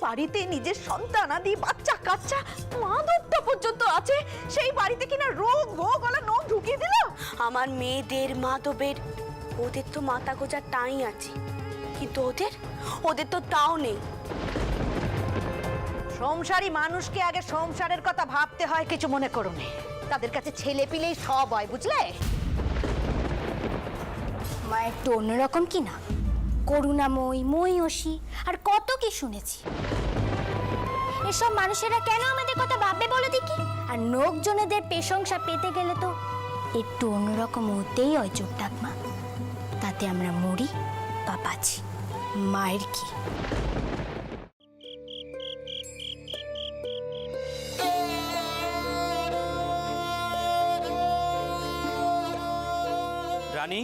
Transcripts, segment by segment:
বাড়িতে নিজের সন্তানাদি বাচ্চা কাচ্চা মাদকটা পর্যন্ত আছে, সেই বাড়িতে কিনা রোগ গলা নখ ঢুকিয়ে দিল। আমার মেয়েদের মাধবের ওদের তো মাথা গোজার টাই আছে, কিন্তু ওদের তো তাও নেই। সংসারী মানুষকে আগে সংসারের কথা ভাবতে হয়, কিছু মনে করো না। তাদের কাছে ছেলে পিলেই সব হয়, বুঝলে? মা একটু অন্যরকম কি না, করুণাময়ী, ময়ূষী আর কত কি শুনেছি। এসব মানুষেরা কেন আমাদের কথা ভাববে বলো দেখি? আর লোকজনেদের প্রশংসা পেতে গেলে তো একটু অন্যরকম হতেই হয় চোখ ঠাকমা। তাতে আমরা মরি বা বাঁচি, মায়ের কি। রানী,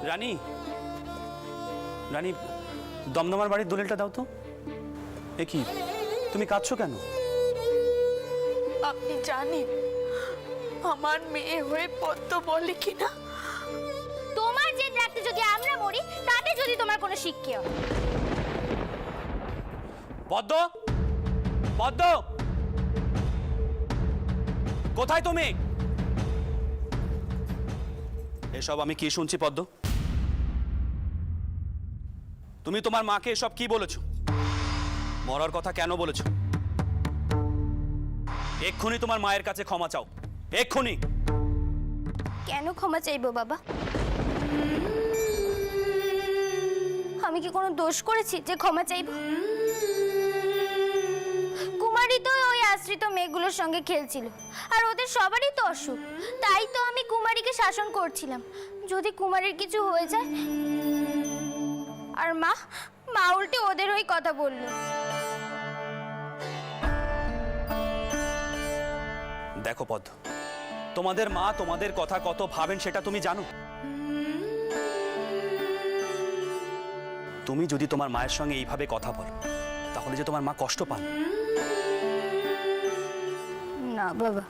রানী, রানী, দমদমার বাড়ির দলিলটা দাও তো। এ কি, তুমি কাঁদছো কেন? আপনি জানেন আমার মেয়ে হয়ে পদ্ম বলে কিনা? তোমার যে রাখতে যদি আমরা মরি, তাতে যদি তোমার কোনো শিক্ষা হয়। পদ্ম, পদ্ম, কোথায় তুমি? এসব আমি কি শুনছি পদ্ম? তুমি তোমার মাকে এসব কি বলেছো? মরার কথা কেন বলেছো? এক্ষুনি তোমার মায়ের কাছে ক্ষমা চাও, এক্ষুনি। কেন ক্ষমা চাইবো বাবা? আমি কি কোনো দোষ করেছি যে ক্ষমা চাইবো? কুমারী তো ওই আশ্রিত মেয়েগুলোর সঙ্গে খেলছিল, আর ওদের সবারই তো অসুখ। তাই তো আমি কুমারীকে শাসন করছিলাম, যদি কুমারীর কিছু হয়ে যায়। আর মা উল্টে ওদের ওই কথা বলল। দেখো পদ্ম, তোমাদের মা তোমাদের কথা কত ভাবেন সেটা তুমি জানো? তুমি যদি তোমার মায়ের সঙ্গে এইভাবে কথা বলো, তাহলে যে তোমার মা কষ্ট পান। না বাবা,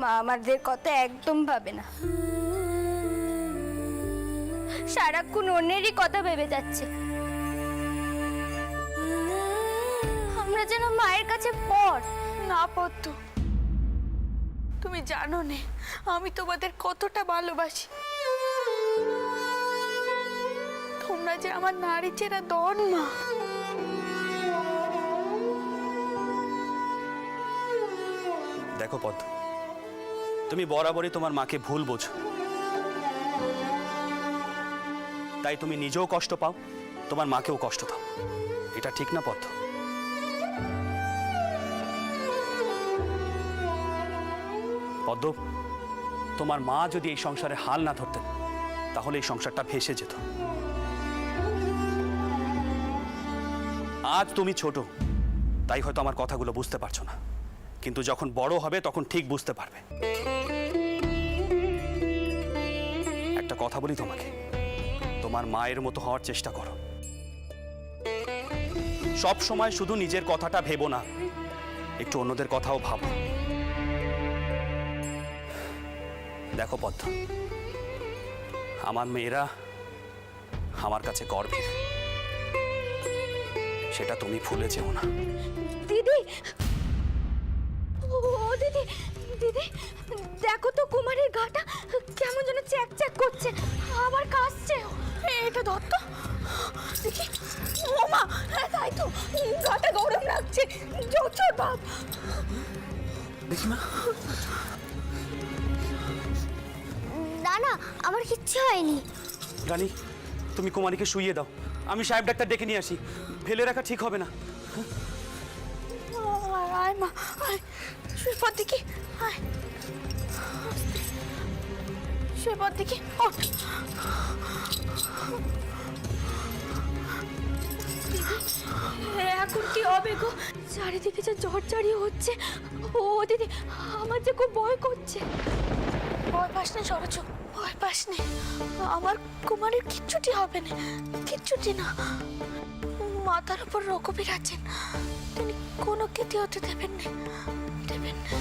মা আমাদের কথা একদম ভাবে না, সারাক্ষণ অন্যেরই কথা ভেবে যাচ্ছে। আমরা যেন মায়ের কাছে পর। না পদ্ম, তুমি জানো না আমি তোমাদের কতটা ভালোবাসি। তোমরা যে আমার নারী চেরা দন মা। দেখো পদ্ম, তুমি বরাবরই তোমার মাকে ভুল বোঝো, তাই তুমি নিজেও কষ্ট পাও, তোমার মাকেও কষ্ট দাও। এটা ঠিক না পদ্ম? পদ্ম, তোমার মা যদি এই সংসারে হাল না ধরতেন, তাহলে এই সংসারটা ভেসে যেত। আজ তুমি ছোট, তাই হয়তো আমার কথাগুলো বুঝতে পারছো না, কিন্তু যখন বড় হবে তখন ঠিক বুঝতে পারবে। একটা কথা বলি তোমাকে, তোমার মায়ের মতো হওয়ার চেষ্টা করো। সব সময় শুধু নিজের কথাটা ভেবো না, একটু অন্যদের কথাও ভাবো। দেখো পদ্ম, আমার মেয়েরা আমার কাছে গর্বের, সেটা তুমি ভুলে যেও না। দিদি, ও দিদি, দিদি দেখো তো কুমারের গাটা কেমন যেন চ্যাক চ্যাক করছে, আবার কাশছে। এটা দত্ত দেখি। ও মা, তাই তো, গাটা গরম লাগছে। জোর বাপ, দেখি মা। না না, আমার কিচ্ছু হয়নি। রানী, তুমি কুমারীকে শুইয়ে দাও, আমি সাহেব ডাক্তার ডেকে নিয়ে আসি। ফেলে রাখা ঠিক হবে না। আয় মা, আয় শুয়ে দেখি, আয় শুয়ে দেখি। এখন কি হবে গো? চারিদিকে যে ঝড় চারিয়ে হচ্ছে। ও দিদি, আমার যে খুব ভয় করছে। ভয় পাস না সরচু, ভয় পাস না। আমার কুমারের কিচ্ছুটি হবে না, কিচ্ছুটি না। মাথার উপর রঘুবীর আছেন, তিনি কোনো ক্ষতি হতে দেবেন না, দেবেন না।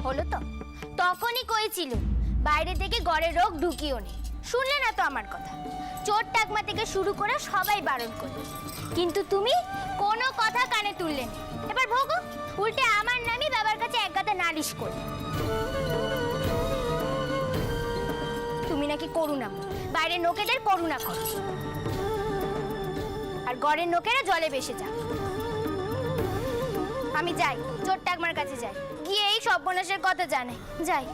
হলো তো, তখনই কইছিল বাইরে থেকে ঘরে রোগ ঢুকিও নি, শুনলে না তো আমার কথা। চোর টাকমা থেকে শুরু করে সবাই বারণ করলো, কিন্তু তুমি কোনো কথা কানে তুললে না। এবার ভোগো, উল্টে আমার নামই বাবার কাছে একগাদা নালিশ করো। তুমি নাকি করুণা, বাইরের লোকেদের করুণা করো, আর ঘরের লোকেরা জলে ভেসে যাও। আমি যাই, চোর টাকমার কাছে যাই, গিয়ে এই সর্বনাশের কথা জানে যাই।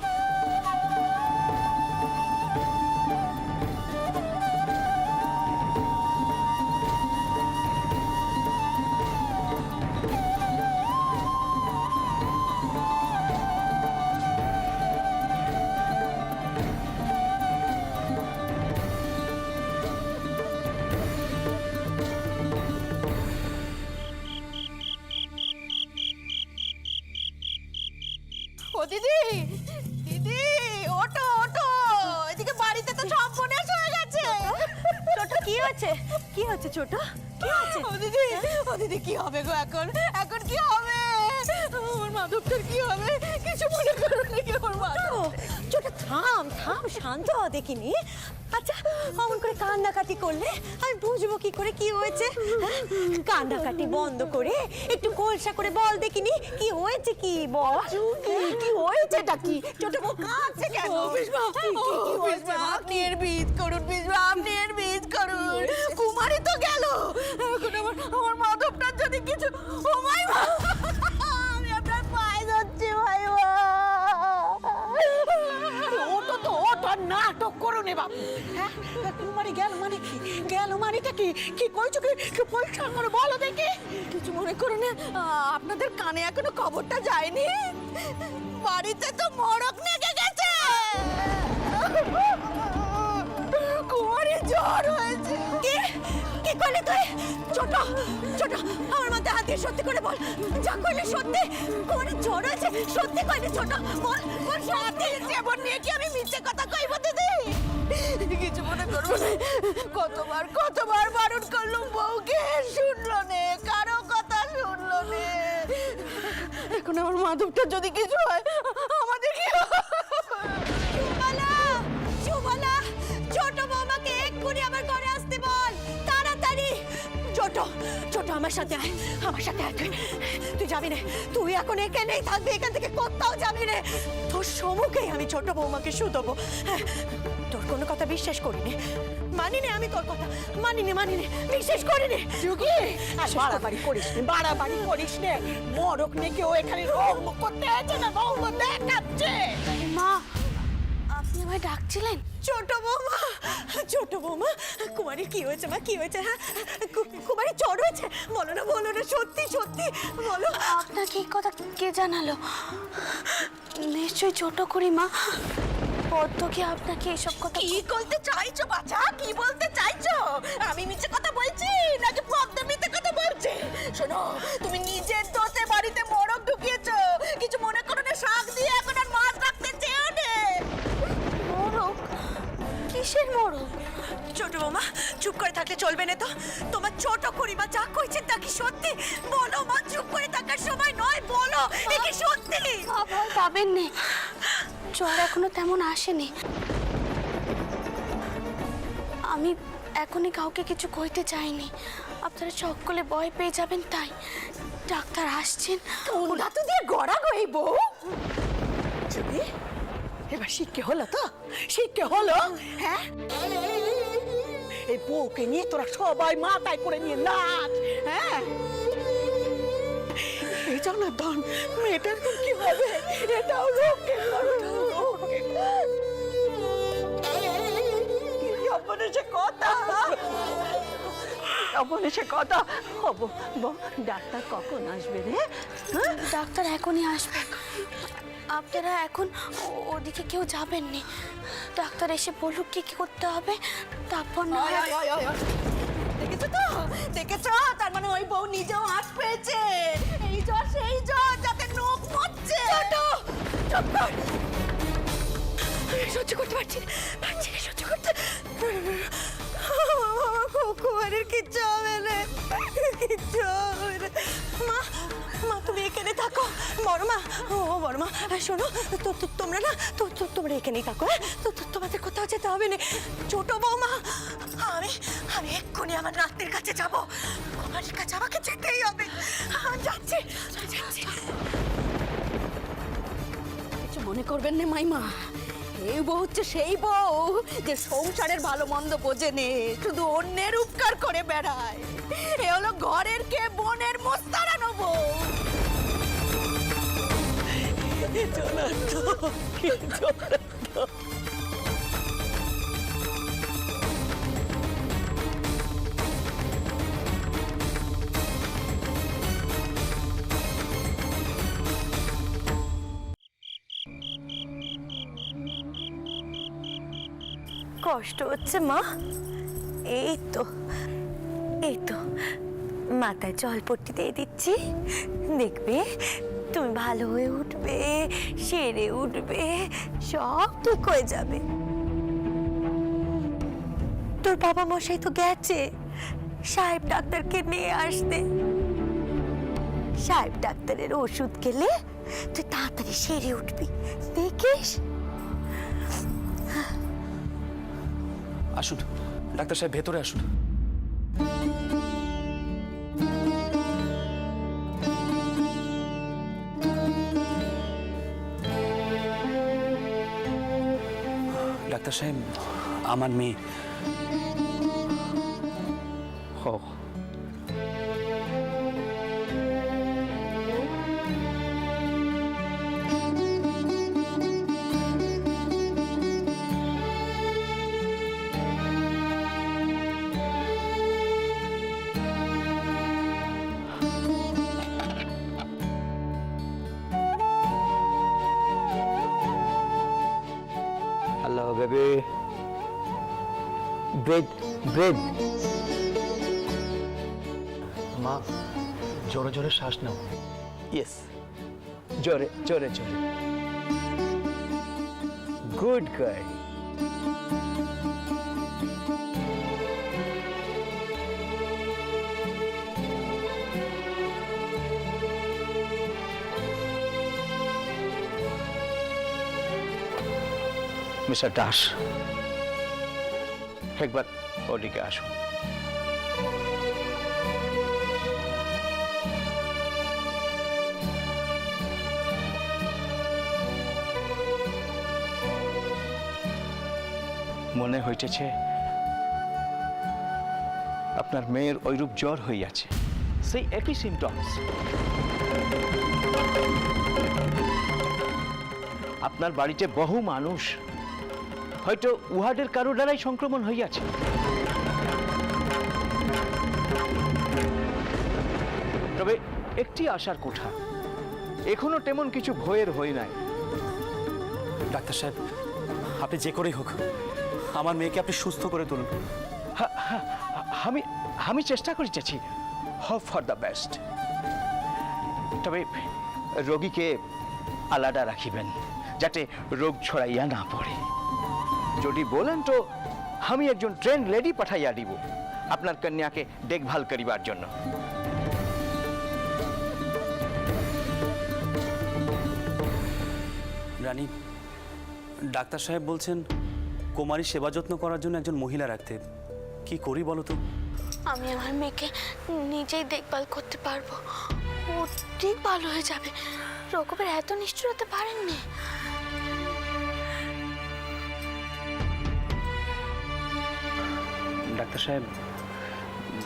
ও দিদি, দিদি ওঠো ওঠো, এদিকে বাড়িতে তো সব সর্বনাশ হয়ে গেছে। ছোট কি হচ্ছে, কি হচ্ছে ছোট, কি হচ্ছে? ও দিদি কি হবে গো এখন, এখন কি হবে? আমার মাধবটার কি হবে? কিছু মনে করো নাকি আমার মাধব? ছোট থাম থাম, শান্ত হ দেখিনি। আচ্ছা অমন করে কান্নাকাটি করলে আমি বুঝবো কি করে কি হয়েছে? হ্যাঁ? কান্নাকাটি বন্ধ করে একটু খোলসা করে বল দেখিনি কি হয়েছে, কি বল কি হয়েছেটা কি? ছোট বউ কাঁদছে কেন? আপনি এর বীজ করুন, আপনি এর বীজ করুন। কুমারী তো গেল, এখন আমার মাধবটার যদি কিছু, ও মাই মা, আমি আপনার পায়ে যাচ্ছি ভাই। ওটো তো ওটো, নাটক করো নে বাবু। হ্যাঁ কুমারী গেল মানে কি, গেল মানেটা কি, কি কইছো কি পরিষ্কার করে বলো দেখি। কিছু মনে করো না, আপনাদের কানে এখনো খবরটা যায়নি? বাড়িতে তো মড়ক লেগে গেছে, কুমারী জ্বর হয়েছে। কি কি করলি তুই? ছোট ছোট আমার মাথা হাত দিয়ে সত্যি করে বল, যা কইলে সত্যি। কুমারী জ্বর হয়েছে সত্যি কইলে? ছোট বল বল সত্যি। জীবন নিয়ে কি আমি মিথ্যে কথা কইব দিদি? কিছু মনে করবো না, কতবার কতবার বারণ করলুম বউকে, শুনলো নে, কারো কথা শুনলো নে। এখন আমার মাধবটার যদি কিছু হয় আমাদের কি হবে? সুবলা সুবলা, ছোট বৌমাকে এক্ষুনি আমার ঘরে আসতে বল, তাড়াতাড়ি। ছোট ছোট আমার সাথে আয়, আমার সাথে আয়। তুই যাবি না, তুই এখন এখানেই থাকবি, এখান থেকে কোথাও যাবি না। তোর সম্মুখেই আমি ছোট বৌমাকে শুধবো। হ্যাঁ, তোর কোনো কথা বিশ্বাস করিনি, মানিনি আমি তোর কথা, মানিনি বিশ্বাস করিনি। যুগি বাড়াবাড়ি করিস নে, বাড়াবাড়ি করিস নে। মরক নাকি ও এখানে রোগ করতে আছে না, বৌমা দেখাচ্ছে। মা, আপনি আমায় ডাকছিলেন? ছোট বৌমা, কুমারী কি হয়েছে মা, কি হয়েছে? হ্যাঁ কুমারী জ্বর হয়েছে, বলো না সত্যি সত্যি বলো। আপনাকে এই কথা কে জানালো? নিশ্চয়ই ছোট করি মা। পদ্ম কি আপনাকে এসব কথা? কি বলতে চাইছো বাছা, কি বলতে চাইছো? আমি মিথ্যে কথা বলছি নাকি পদ্ম মিথ্যে কথা বলছে? শোনো, তুমি নিজের দোষে বাড়িতে মড়ক ঢুকিয়েছো। কিছু মনে করো না, শাক দিয়ে এখন আর মাছ রাখতে চেয়েও নে। মোরগ? কিসের মোরগ? ছোট বৌমা চুপ করে থাকলে চলবে না তো। তোমার ছোট করিমা যা কইছে তা কি সত্যি? বলো মা, চুপ করে থাকার সময় নয়, বলো এ কি সত্যি? ভয় পাবেন না, জ্বর এখনো তেমন আসেনি। আমি এখনই কাউকে কিছু কইতে চাইনি, আপনারা সকলে ভয় পেয়ে যাবেন, তাই ডাক্তার আসছেন। ওরা তো দিয়ে গড়া গই বউ। চুপি, এবার শিক্ষে হলো তো, শিক্ষে হলো। হ্যাঁ, এই বউকে নিয়ে তোরা সবাই মাথায় করে নিয়ে নাচ। হ্যাঁ, এই জনার্দন মেয়েটার কি হবে? এটাও লোকে সে কথা, সে কথা হবো। ডাক্তার কখন আসবে রে? হ্যাঁ, ডাক্তার এখনই আসবেন, আপনারা এখন ওদিকে কেউ যাবেননি। ডাক্তার এসে বলুক কি কি করতে হবে, তারপর না হয়। দেখেছো তো, দেখেছো? তার মানে ওই বউ নিজেও আট পেয়েছে। এই জ্বর সেই জ্বর, যাতে নোক মরছে। চুপ কর, সহ্য করতে পারছি না, সহ্য করতে। কুমারের কিচ্ছু হবে না, কিচ্ছু হবে না। মা মা তুমি এখানে থাকো। বড় মা, ও বড় মা, শোনো, তোমরা না তোমরা এখানেই থাকো, হ্যাঁ? তোমাদের কোথাও যেতে হবে না। ছোট বৌমা, আমি এক্ষুনি আমার নাতির কাছে যাবো। কুমারীর কাছে আমাকে যেতেই হবে। যাচ্ছি। কিছু মনে করবেন না মাইমা, এই বউ হচ্ছে সেই বউ যে সংসারের ভালো মন্দ বোঝে নে, শুধু অন্যের উপকার করে বেড়ায়। এ হলো ঘরের কে বোনের মোস্তারানো বউ। কষ্ট হচ্ছে মা? এই তো মাথায় জলপট্টি দিয়ে দিচ্ছি, দেখবে তুমি ভালো হয়ে উঠবে, সেরে উঠবে, সব ঠিক হয়ে যাবে। তোর বাবা মশাই তো গেছে সাহেব ডাক্তারকে নিয়ে আসতে। সাহেব ডাক্তারের ওষুধ খেলে তুই তাড়াতাড়ি সেরে উঠবি, দেখিস। আসুন ডাক্তার সাহেব, ভেতরে আসুন। ডাক্তার সাহেব, আমার মেয়ে। ও Hello, baby. Breathe. মা, জোরে জোরে শ্বাস নাও। ইয়েস, জোরে। Good girl. মিস্টার দাস, একবার ওদিকে আসুন। মনে হইতেছে আপনার মেয়ের ওইরূপ জ্বর হইয়াছে, সেই একই সিমটমস। আপনার বাড়িতে বহু মানুষ, হয়তো উহাদের কারো দ্বারাই সংক্রমণ হইয়াছে। তবে একটি আশার কথা, এখনো তেমন কিছু ভয়ের হই নাই। ডাক্তার সাহেব, আপনি যে করেই হোক আমার মেয়েকে আপনি সুস্থ করে তুলুন। আমি চেষ্টা করিতেছি, হোপ ফর দ্য বেস্ট। তবে রোগীকে আলাদা রাখিবেন, যাতে রোগ ছড়াইয়া না পড়ে। যদি বলেন তো আমি একজন ট্রেন লেডি পাঠাইয়া দিব আপনার কন্যাকে দেখভাল করিবার জন্য। রানী, ডাক্তার সাহেব বলছেন কুমারী সেবা যত্ন করার জন্য একজন মহিলা রাখতে। কি করি বলো তো? আমি আমার মেয়েকে নিজেই দেখভাল করতে পারবো, ও ঠিক ভালো হয়ে যাবে। রঘুবীর এত নিষ্ঠুর হতে পারেননি। ডাক্তার সাহেব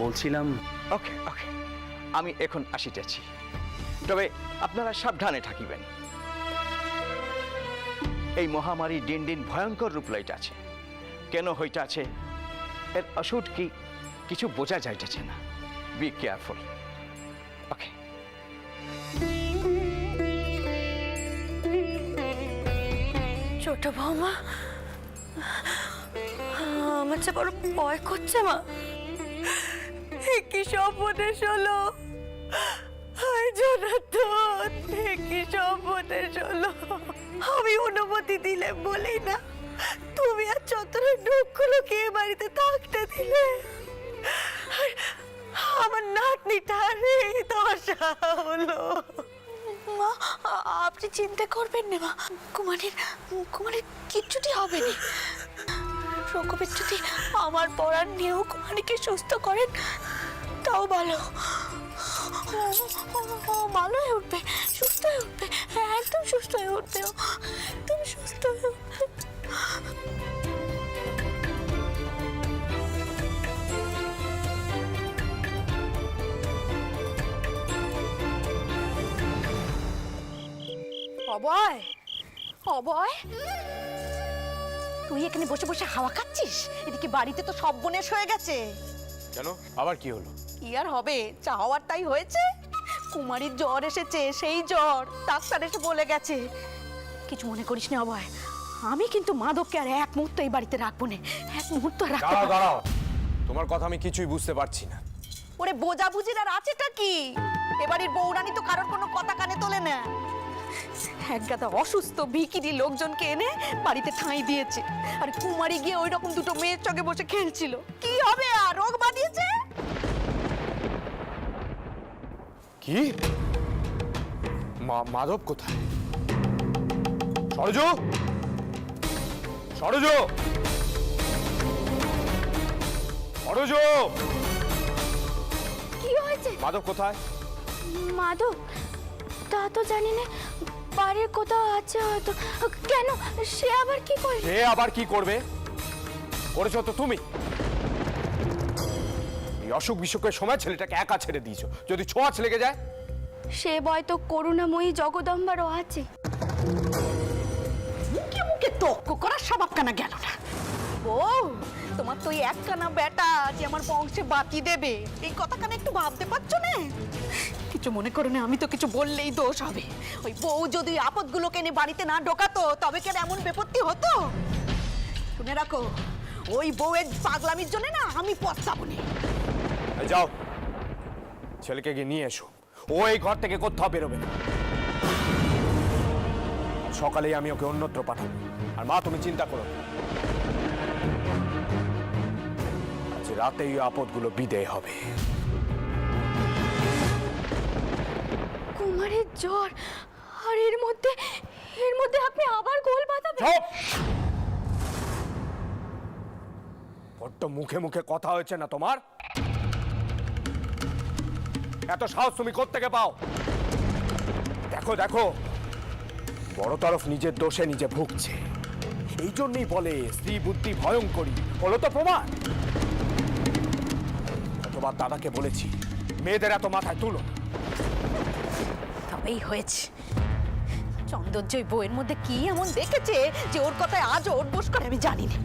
বলছিলাম, ওকে, আমি এখন আসিতেছি, তবে আপনারা সাবধানে থাকিবেন। এই মহামারী দিন দিন ভয়ঙ্কর রূপ লইতেছে। কেন হইতাছে, এর ওষুধ কি কিছু বোঝা যাইতেছে না। Be careful. ওকে। ছোট বৌমা, আমার যে বড় ভয় করছে মা। কি সর্বনাশ হলো, কি সর্বনাশ হলো। আমি অনুমতি দিলে বলি না, তুমি আর চত্বরের লোকগুলোকে এ বাড়িতে থাকতে দিলে। আমার নাতনিটা রে দশা হলো। মা আপনি চিন্তা করবেন না মা, কুমারীর কুমারীর কিচ্ছুটি হবে না। রঘুবীর যদি আমার পড়ার নিয়েও কুমারীকে সুস্থ করেন তাও ভালো। ভালো হয়ে উঠবে, সুস্থ হয়ে উঠবে, একদম সুস্থ হয়ে উঠবে, একদম সুস্থ হয়ে উঠবে। অভয়, অভয়, তুই এখানে বসে বসে হাওয়া খাচ্ছিস? এদিকে বাড়িতে তো সব বনেশ হয়ে গেছে। কেন আবার কি হলো? কি আর হবে, যা হওয়ার তাই হয়েছে। কুমারীর জ্বর এসেছে, সেই জ্বর ডাক্তার এসে বলে গেছে। কিছু মনে করিস না অভয়, আমি কিন্তু মাধবকে আর এক মুহূর্ত এই বাড়িতে রাখবো না, এক মুহূর্ত রাখতে দাঁড়াও পারবো না। দাঁড়াও, তোমার কথা আমি কিছুই বুঝতে পারছি না। ওরে বোঝাবুঝির আর আছেটা কি? এবাড়ির বউরানী তো কারোর কোনো কথা কানে তোলে না। এক গাদা অসুস্থ ভিকিরি লোকজনকে এনে বাড়িতে ঠাঁই দিয়েছে, আর কুমারী গিয়ে ওই রকম দুটো মেয়ের সঙ্গে বসে খেলছিল। কি হবে, আর রোগ বাঁধিয়েছে। কি? মাধব কোথায়? সরজু, সরজু, সরজু, কি হয়েছে মাধব কোথায়? মাধব? তা তো জানি না, বাড়ির কোথাও আছে হয়তো। কেন, সে আবার কি করে? সে আবার কি করবে? করেছো তো তুমি। এই অসুখ বিসুখের সময় ছেলেটাকে একা ছেড়ে দিয়েছো, যদি ছোঁয়াচ লেগে যায়। সে ভয় তো করুণাময়ী জগদম্বারও আছে। মুখে মুখে তর্ক করার স্বভাব কানা গেল না। ও তোমার তো ওই একখানা বেটা যে আমার বংশে বাতি দেবে, এই কথা কানে একটু ভাবতে পারছো না? কিছু মনে করো না, আমি তো কিছু বললেই দোষ হবে। ওই বউ যদি আপদগুলোকে এনে বাড়িতে না ঢোকাতো তবে কেন এমন বিপত্তি হতো? শুনে রাখো, ওই বউয়ের পাগলামির জন্য না আমি পস্তাবো না। এই যাও, ছেলেকে গিয়ে নিয়ে এসো। ও এই ঘর থেকে কোথাও বেরোবে না। আর সকালেই আমি ওকে অন্যত্র পাঠাবো। আর মা, তুমি চিন্তা করো না। আজ রাতেই আপদগুলো বিদেয় হবে। কুমারের জ্বর, আর এর মধ্যে আপনি আবার গোল বাঁধাবেন? চুপ! বড্ড মুখে মুখে কথা হয়েছে না তোমার? এত সাহস তুমি কোত্থেকে পাও? দেখো দেখো, বড় তরফ নিজের দোষে নিজে ভুগছে। এই জন্যই বলে স্ত্রী বুদ্ধি ভয়ঙ্করী। হলো তো প্রমাণ। কতবার দাদাকে বলেছি মেয়েদের এত মাথায় তুলো না। তবেই হয়েছে। সৌন্দর্য বউয়ের মধ্যে কি এমন দেখেছে যে ওর কথায় আজও ওঠবোস করে আমি জানি না।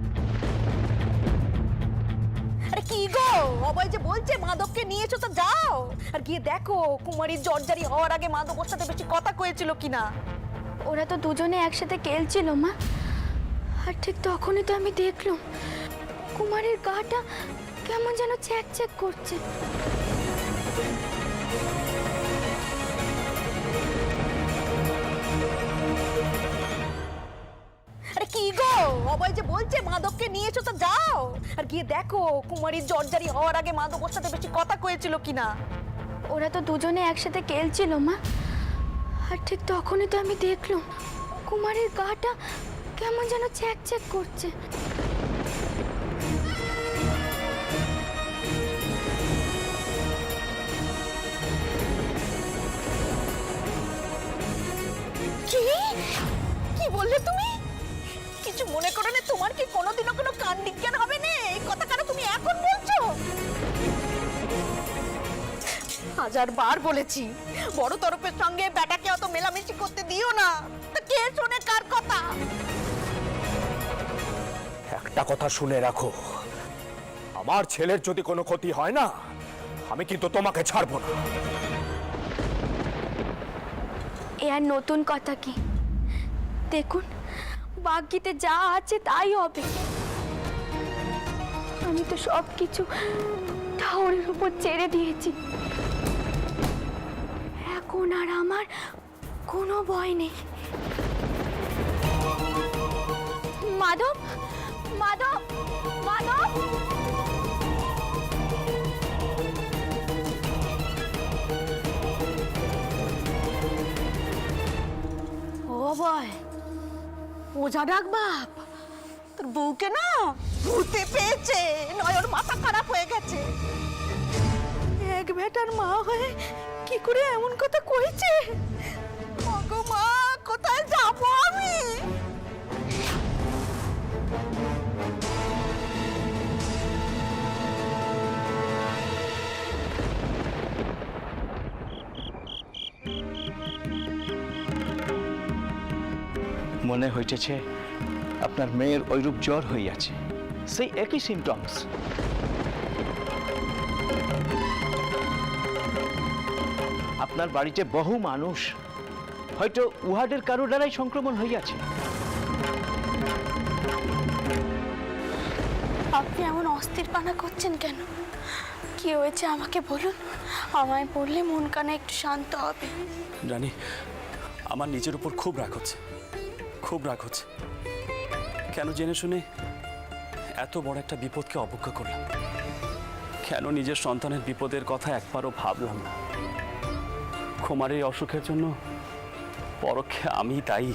আরে কি গো, অভয় যে বলছে মাধবকে নিয়ে এসো, তো যাও আর গিয়ে দেখো কুমারীর জর্জারি হওয়ার আগে মাধব ওর সাথে বেশি কথা কয়েছিল কিনা। ওরা তো দুজনে একসাথে খেলছিল মা, আর ঠিক তখনই তো আমি দেখলাম কুমারের গাটা কেমন যেন চ্যাক চ্যাক করছে। আরে কি গো, অভয় যে বলছে মাধবকে নিয়ে এসো, তো যাও আর গিয়ে দেখো কুমারীর জর্জারি হওয়ার আগে মাধব ওর সাথে বেশি কথা কয়েছিল কিনা। ওরা তো দুজনে একসাথে খেলছিল মা, আর ঠিক তখনই তো আমি দেখলাম কুমারের গাটা কেমন যেন চ্যাক চ্যাক করছে। কি কি বললে তুমি? কিছু মনে করো না, তোমার কি কোনোদিনও কোনো কান বিজ্ঞান হবে না? এই কথা কেন তুমি এখন বলছো? হাজারবার বলেছি বড় তরফের সঙ্গে বেটাকে অত মেলামেশি করতে দিও না। তা কে শোনে কার কথা? একটা কথা শুনে রাখো, আমার ছেলের যদি কোনো ক্ষতি হয় না, আমি কিন্তু তোমাকে ছাড়বো না। এ আর নতুন কথা কি? দেখুন, ভাগ্যিতে যা আছে তাই হবে। আমি তো সব কিছু ঠাউরের উপর ছেড়ে দিয়েছি। এখন আর আমার কোনো ভয় নেই। মাধব, মাধব, মাধব! বাবায় ওঝা ডাক বাপ, তোর বউকে না ভূতে পেয়েছে, নয় ওর মাথা খারাপ হয়ে গেছে। এক বেটার মা হয়ে কি করে এমন কথা কইছে? ওগো মা, কোথায় যাবো আমি? মনে হইতেছে আপনার মেয়ের ওইরূপ জ্বর হইয়াছে, সেই একই সিমটমস। আপনার বাড়িতে বহু মানুষ, হয়তো উহাদের কারো দ্বারাই সংক্রমণ হইয়াছে। আপনি এমন অস্থির পানা করছেন কেন? কি হয়েছে আমাকে বলুন, আমায় বললে মন কানা একটু শান্ত হবে। রানী, আমার নিজের উপর খুব রাগ হচ্ছে, খুব রাগ হচ্ছে। কেন জেনে শুনে এত বড় একটা বিপদকে অবজ্ঞা করলাম? কেন নিজের সন্তানের বিপদের কথা একবারও ভাবলাম না? ক্ষমার এই অসুখের জন্য পরোক্ষে আমি দায়ী।